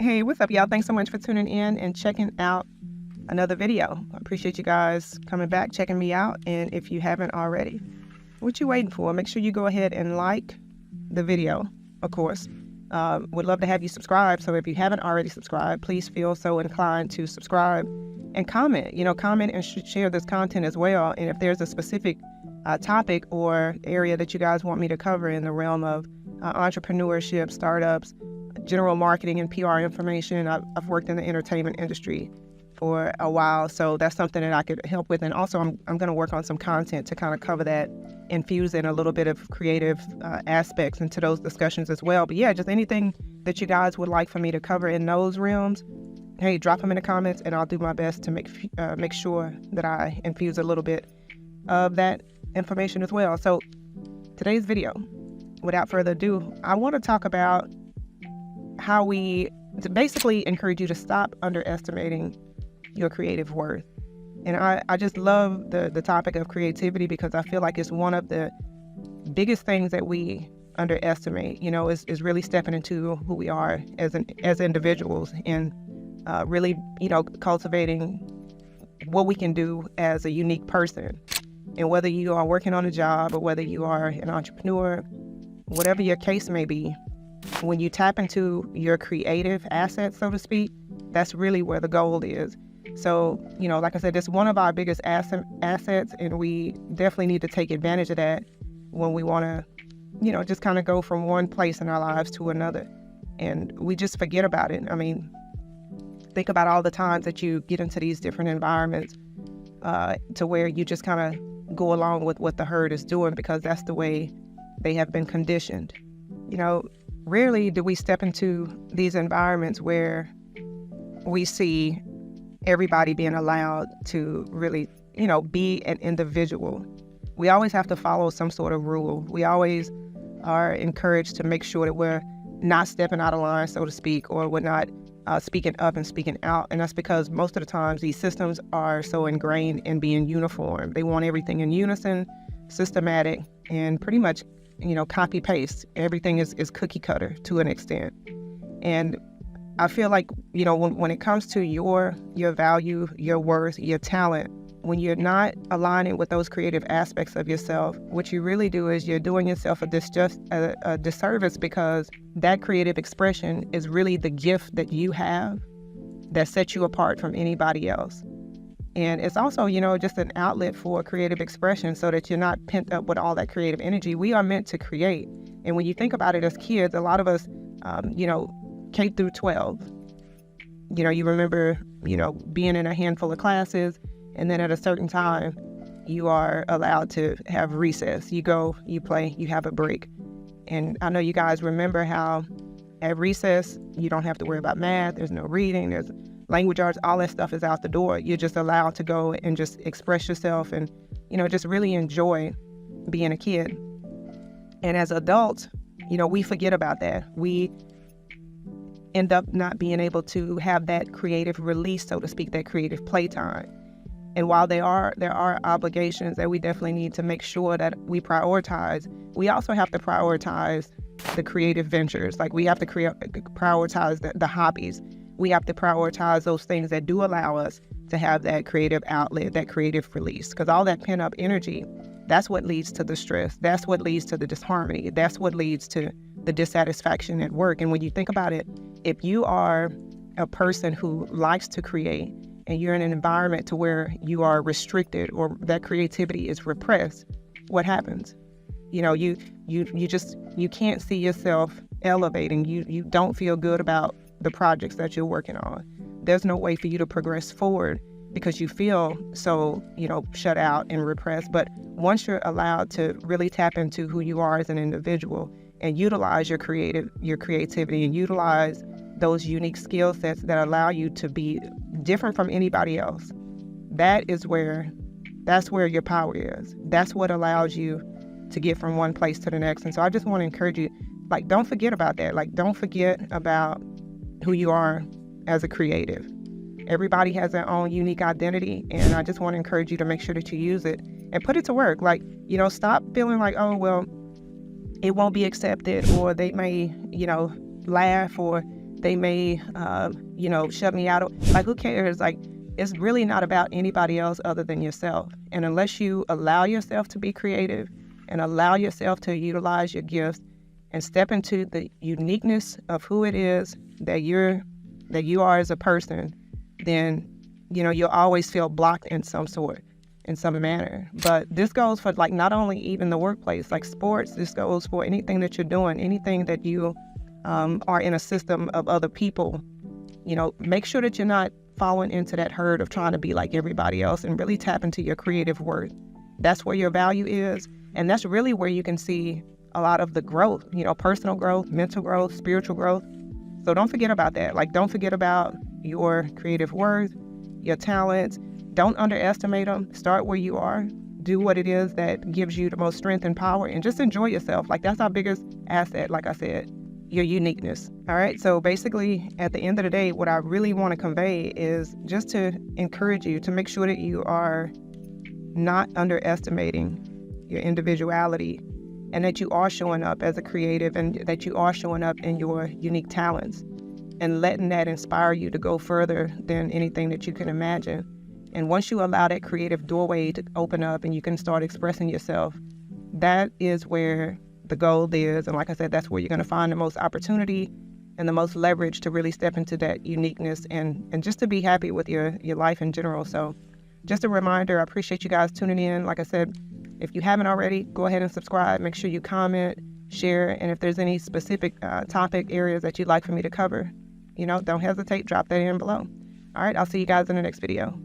Hey, what's up, y'all? Thanks so much for tuning in and checking out another video. I appreciate you guys coming back, checking me out. And if you haven't already, what you waiting for? Make sure you go ahead and like the video, of course. Would love to have you subscribe. So if you haven't already subscribed, please feel so inclined to subscribe and comment. Comment and share this content as well. And if there's a specific topic or area that you guys want me to cover in the realm of entrepreneurship, startups, general marketing and PR information. I've worked in the entertainment industry for a while, so that's something that I could help with. And also, I'm going to work on some content to kind of cover that, infuse in a little bit of creative aspects into those discussions as well. But yeah, just anything that you guys would like for me to cover in those realms, hey, drop them in the comments, and I'll do my best to make sure that I infuse a little bit of that information as well. So today's video, without further ado, I want to talk about how we basically encourage you to stop underestimating your creative worth. And I just love the topic of creativity because I feel like it's one of the biggest things that we underestimate, is really stepping into who we are as individuals and really, cultivating what we can do as a unique person. And whether you are working on a job or whether you are an entrepreneur, whatever your case may be, when you tap into your creative assets, so to speak, that's really where the goal is. So, like I said, it's one of our biggest assets, and we definitely need to take advantage of that when we want to, just kind of go from one place in our lives to another. And we just forget about it. I mean, think about all the times that you get into these different environments to where you just kind of go along with what the herd is doing because that's the way they have been conditioned. Rarely do we step into these environments where we see everybody being allowed to really, be an individual. We always have to follow some sort of rule. We always are encouraged to make sure that we're not stepping out of line, so to speak, or we're not speaking up and speaking out. And that's because most of the times these systems are so ingrained in being uniform. They want everything in unison, systematic, and pretty much copy paste. Everything is cookie cutter to an extent. And I feel like, when it comes to your value, your worth, your talent, when you're not aligning with those creative aspects of yourself, what you really do is you're doing yourself a disservice because that creative expression is really the gift that you have that sets you apart from anybody else. And it's also, just an outlet for creative expression so that you're not pent up with all that creative energy. We are meant to create. And when you think about it as kids, a lot of us, K through 12, you remember, being in a handful of classes, and then at a certain time, you are allowed to have recess. You go, you play, you have a break. And I know you guys remember how at recess, you don't have to worry about math. There's no reading. There's language arts, all that stuff is out the door. You're just allowed to go and just express yourself and, just really enjoy being a kid. And as adults, we forget about that. We end up not being able to have that creative release, so to speak, that creative playtime. And while there are obligations that we definitely need to make sure that we prioritize, we also have to prioritize the creative ventures. Like we have to prioritize the hobbies. We have to prioritize those things that do allow us to have that creative outlet, that creative release. Because all that pent-up energy, that's what leads to the stress. That's what leads to the disharmony. That's what leads to the dissatisfaction at work. And when you think about it, if you are a person who likes to create and you're in an environment to where you are restricted or that creativity is repressed, what happens? You can't see yourself elevating. You don't feel good about the projects that you're working on. There's no way for you to progress forward because you feel so, shut out and repressed. But once you're allowed to really tap into who you are as an individual and utilize your creativity and utilize those unique skill sets that allow you to be different from anybody else, that's where your power is. That's what allows you to get from one place to the next. And so I just want to encourage you, don't forget about that. Don't forget about who you are as a creative. Everybody has their own unique identity, and I just want to encourage you to make sure that you use it and put it to work. Stop feeling like, oh, well, it won't be accepted, or they may, laugh, or They may, shut me out. Like, who cares? Like, it's really not about anybody else other than yourself. And unless you allow yourself to be creative and allow yourself to utilize your gifts and step into the uniqueness of who it is that you are as a person, then, you'll always feel blocked in some manner. But this goes for like not only even the workplace, like sports. This goes for anything that you're doing, anything that you are in a system of other people. Make sure that you're not falling into that herd of trying to be like everybody else, and really tap into your creative worth. That's where your value is, and that's really where you can see a lot of the growth, personal growth, mental growth, spiritual growth. So don't forget about that. Like, don't forget about your creative worth, your talents. Don't underestimate them. Start where you are. Do what it is that gives you the most strength and power, and just enjoy yourself. Like, that's our biggest asset, like I said, your uniqueness. All right. So basically, at the end of the day, what I really want to convey is just to encourage you to make sure that you are not underestimating your individuality, and that you are showing up as a creative, and that you are showing up in your unique talents, and letting that inspire you to go further than anything that you can imagine. And once you allow that creative doorway to open up and you can start expressing yourself, that is where the gold is. And like I said, that's where you're going to find the most opportunity and the most leverage to really step into that uniqueness and just to be happy with your life in general. So just a reminder, I appreciate you guys tuning in. Like I said, if you haven't already, go ahead and subscribe. Make sure you comment, share, and if there's any specific topic areas that you'd like for me to cover, don't hesitate, drop that in below. All right, I'll see you guys in the next video.